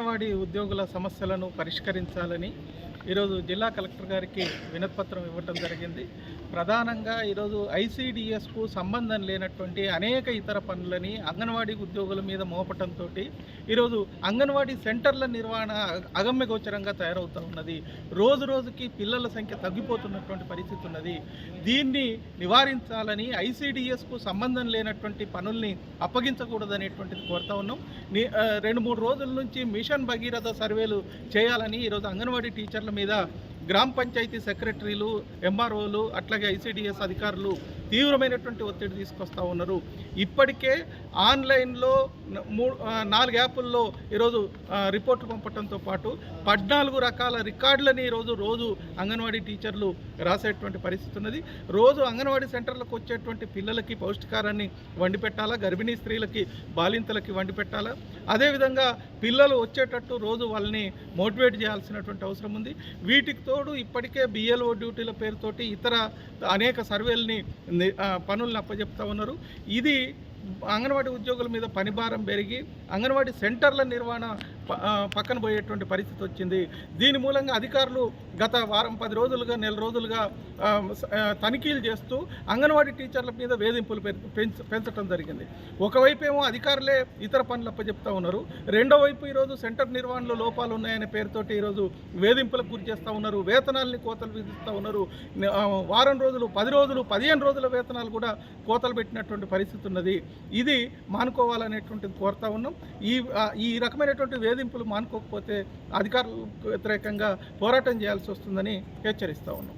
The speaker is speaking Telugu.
అంగన్వాడీ ఉద్యోగుల సమస్యలను పరిష్కరించాలని ఈరోజు జిల్లా కలెక్టర్ గారికి వినతిపత్రం ఇవ్వటం జరిగింది. ప్రధానంగా ఈరోజు ఐసీడీఎస్కు సంబంధం లేనటువంటి అనేక ఇతర పనులని అంగన్వాడీ ఉద్యోగుల మీద మోపటంతో ఈరోజు అంగన్వాడీ సెంటర్ల నిర్వహణ అగమ్యగోచరంగా తయారవుతూ ఉన్నది. రోజు రోజుకి పిల్లల సంఖ్య తగ్గిపోతున్నటువంటి పరిస్థితి ఉన్నది. దీన్ని నివారించాలని ఐసీడీఎస్కు సంబంధం లేనటువంటి పనుల్ని అప్పగించకూడదనేటువంటిది కోరుతా ఉన్నాం. 2-3 రోజుల నుంచి మిషన్ భగీరథ సర్వేలు చేయాలని ఈరోజు అంగన్వాడీ టీచర్ల మీద గ్రామ పంచాయతీ సెక్రటరీలు, ఎంఆర్ఓలు, అట్లాగే ఐసీడీఎస్ అధికారులు తీవ్రమైనటువంటి ఒత్తిడి తీసుకొస్తూ ఉన్నారు. ఇప్పటికే ఆన్లైన్లో 4 యాప్ల్లో ఈరోజు రిపోర్టు పంపడంతో పాటు 14 రకాల రికార్డులని రోజు అంగన్వాడీ టీచర్లు రాసేటువంటి పరిస్థితి ఉన్నది. రోజు అంగన్వాడీ సెంటర్లకు వచ్చేటువంటి పిల్లలకి పౌష్టికారాన్ని వండి పెట్టాలా, గర్భిణీ స్త్రీలకి, బాలింతలకి వండి పెట్టాలా. అదేవిధంగా పిల్లలు వచ్చేటట్టు రోజు వాళ్ళని మోటివేట్ చేయాల్సినటువంటి అవసరం ఉంది. వీటికి తోడు ఇప్పటికే బిఎల్ఓ డ్యూటీల పేరుతోటి ఇతర అనేక సర్వేలని పనులను అప్పచెప్తా ఉన్నారు. ఇది అంగన్వాడీ ఉద్యోగుల మీద పనిభారం పెరిగి అంగన్వాడీ సెంటర్ల నిర్వహణ పక్కన పోయేటువంటి పరిస్థితి వచ్చింది. దీని మూలంగా అధికారులు గత వారం 10 రోజులుగా, నెల రోజులుగా తనిఖీలు చేస్తూ అంగన్వాడీ టీచర్ల మీద వేధింపులు పెంచడం జరిగింది. ఒకవైపు ఏమో అధికారులే ఇతర పనులు అప్పచెప్తా ఉన్నారు, రెండో వైపు ఈరోజు సెంటర్ నిర్వహణలో లోపాలు ఉన్నాయనే పేరుతోటి ఈరోజు వేధింపులకు గురి చేస్తూ ఉన్నారు. వేతనాలని కోతలు విధిస్తూ ఉన్నారు. వారం రోజులు, 10 రోజులు, 15 రోజుల వేతనాలు కూడా కోతలు పెట్టినటువంటి పరిస్థితి ఉన్నది. ఇది మానుకోవాలనేటువంటిది కోరుతా ఉన్నాం. ఈ రకమైనటువంటి వేధింపులు మానుకోకపోతే అధికారులకు వ్యతిరేకంగా పోరాటం చేయాల్సి వస్తుందని హెచ్చరిస్తూ ఉన్నాం.